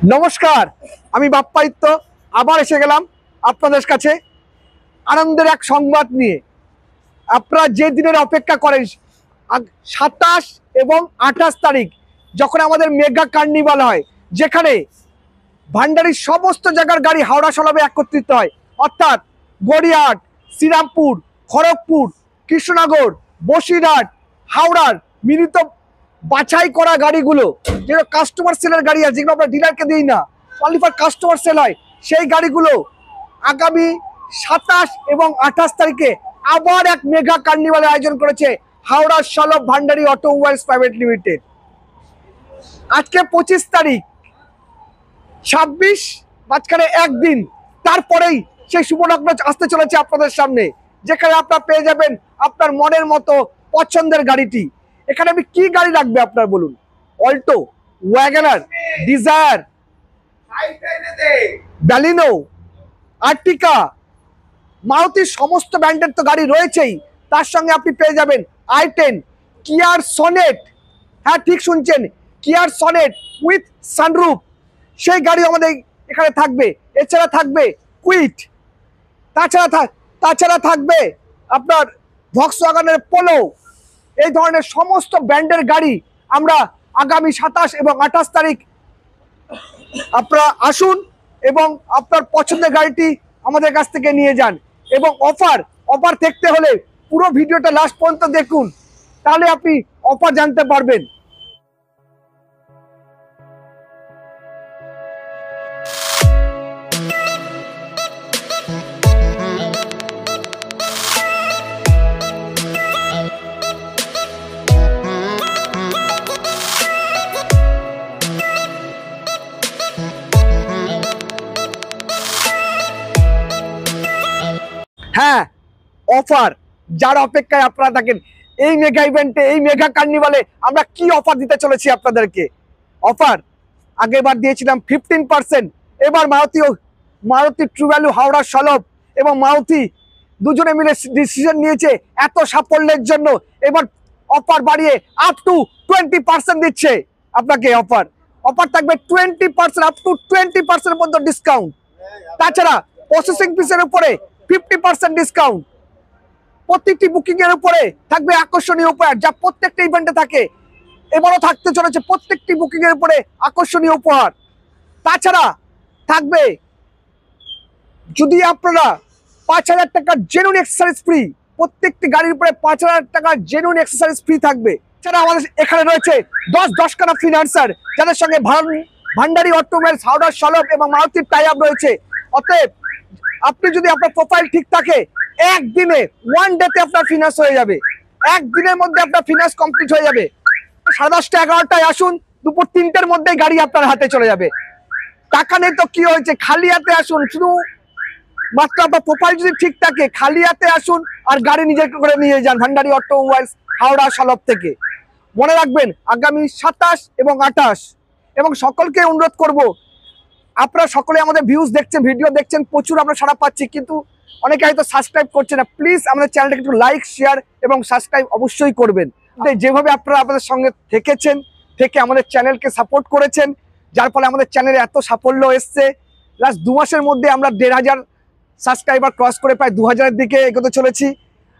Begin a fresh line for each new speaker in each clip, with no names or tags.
নমস্কার, আমি বাপ্পাদিত্য আবার এসে গেলাম আপনাদের কাছে আনন্দের এক সংবাদ নিয়ে। আপনারা যে দিনের অপেক্ষা করেন 27 এবং 28 তারিখ যখন আমাদের মেগা কার্নিভাল হয়, যেখানে ভান্ডারির সমস্ত জায়গার গাড়ি হাওড়া সলভে একত্রিত হয়, অর্থাৎ গড়িয়াহাট, শ্রীরামপুর, খড়গপুর, কৃষ্ণনগর, বসিরহাট, হাওড়ার মিলিত বাছাই করা গাড়িগুলো, যেগুলো কাস্টমার সেলের গাড়ি আছে, যেগুলো আমরা ডিলারকে দিই না, অনলি ফর কাস্টমার সেল হয়, সেই গাড়িগুলো আগামী 27 এবং 28 তারিখে আবার এক মেগা কার্নিভালের আয়োজন করেছে হাওড়ার সলভ ভান্ডারি অটোমোবাইলস প্রাইভেট লিমিটেড। আজকে 25 তারিখ, 26 মাঝখানে একদিন, তারপরেই সেই শুভলগ্ন আসতে চলেছে আপনাদের সামনে, যেখানে আপনারা পেয়ে যাবেন আপনার মনের মতো পছন্দের গাড়িটি। এখানে আমি কি গাড়ি লাগবে আপনার বলুন? Alto, WagonR, Dzire, Baleno, Ertiga, মারুতির সমস্ত ব্র্যান্ডের তো গাড়ি রয়েছেই, তার সঙ্গে আপনি পেয়ে যাবেন i10, কিয়ার সনেট, হ্যাঁ ঠিক শুনছেন, কিয়ার সনেট উইথ সানরুফ, সেই গাড়ি আমাদের এখানে থাকবে। এছাড়া থাকবে কুইট, তাছাড়া থাকবে আপনার ভক্সওয়াগনের পোলো। এই ধরনের সমস্ত ব্র্যান্ডের গাড়ি আমরা আগামী 27 এবং 28 তারিখ, আপনারা আসুন এবং আপনার পছন্দের গাড়িটি আমাদের কাছ থেকে নিয়ে যান। এবং অফার দেখতে হলে পুরো ভিডিওটা লাস্ট পর্যন্ত দেখুন, তাহলে আপনি অফার জানতে পারবেন। হ্যাঁ, অফার যার অপেক্ষায় আপনারা থাকেন, এই মেগা ইভেন্টে, এই মেগা কার্নিভালে আমরা কি অফার দিতে চলেছি আপনাদেরকে। অফার আগেরবার দিয়েছিলাম 15%, এবার Maruti true value Howrah solve এবং মারুতি দুজনে মিলে ডিসিশন নিয়েছে এত সাফল্যের জন্য এবার অফার বাড়িয়ে আপ টু 20% দিচ্ছে আপনাকে। অফার থাকবে 20%, আপ টু 20% পর্যন্ত ডিসকাউন্ট। তাছাড়া প্রসেসিং ফিসের উপরে 50% ডিসকাউন্ট। প্রত্যেকটি বুকিং এর উপরে থাকবে আকর্ষণীয় উপহার, যা প্রত্যেকটা ইভেন্টে থাকে, এবারও থাকতে চলেছে প্রত্যেকটি বুকিং এর উপরে আকর্ষণীয় উপহার। তাছাড়া থাকবে, যদি আপনারা 5,000 টাকার জেনুইন অ্যাক্সেসরিজ ফ্রি, প্রত্যেকটি গাড়ির উপরে 5,000 টাকার জেনুইন অ্যাক্সেসরিজ ফ্রি থাকবে। এছাড়া আমাদের এখানে রয়েছে 10 খানা ফিনান্সার, যাদের সঙ্গে ভান্ডারি অটোমোবাইলস, হাওড়া সলভ এবং মারুতির টাই আপ রয়েছে। অতএব আপনি যদি আপনার প্রোফাইল ঠিক থাকে, একদিনে, ওয়ান ডেতে আপনার ফিনান্স হয়ে যাবে, একদিনের মধ্যে আপনার ফিনান্স কমপ্লিট হয়ে যাবে। 10:30 11টায় আসুন, দুপুর 3টের মধ্যে গাড়ি আপনার হাতে চলে যাবে। টাকা নেই তো কি হয়েছে, খালি হাতে আসুন, শুধু মাত্র আপনার প্রোফাইল যদি ঠিক থাকে, খালি হাতে আসুন আর গাড়ি নিজের করে নিয়ে যান ভান্ডারি অটোমোবাইলস হাওড়া সলভ থেকে। মনে রাখবেন আগামী 27 এবং 28, এবং সকলকে অনুরোধ করব, আপনারা সকলে আমাদের ভিউজ দেখছেন, ভিডিও দেখছেন, প্রচুর আমরা সাড়া পাচ্ছি, কিন্তু অনেকে হয়তো সাবস্ক্রাইব করছে না। প্লিজ আমাদের চ্যানেলটাকে একটু লাইক, শেয়ার এবং সাবস্ক্রাইব অবশ্যই করবেন। যেভাবে আপনারা আমাদের সঙ্গে থেকে আমাদের চ্যানেলকে সাপোর্ট করেছেন, যার ফলে আমাদের চ্যানেলে এত সাফল্য এসছে। লাস্ট 2 মাসের মধ্যে আমরা 1,500 সাবস্ক্রাইবার ক্রস করে প্রায় 2,000-এর দিকে এগোতে চলেছি।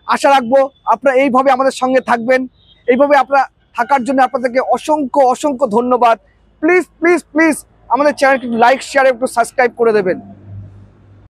আশা রাখবো আপনারা এইভাবে আমাদের সঙ্গে থাকবেন। এইভাবে আপনারা থাকার জন্য আপনাদেরকে অসংখ্য ধন্যবাদ। প্লিজ আমাদের চ্যানেলকে একটু লাইক, শেয়ার, একটু সাবস্ক্রাইব করে দেবেন।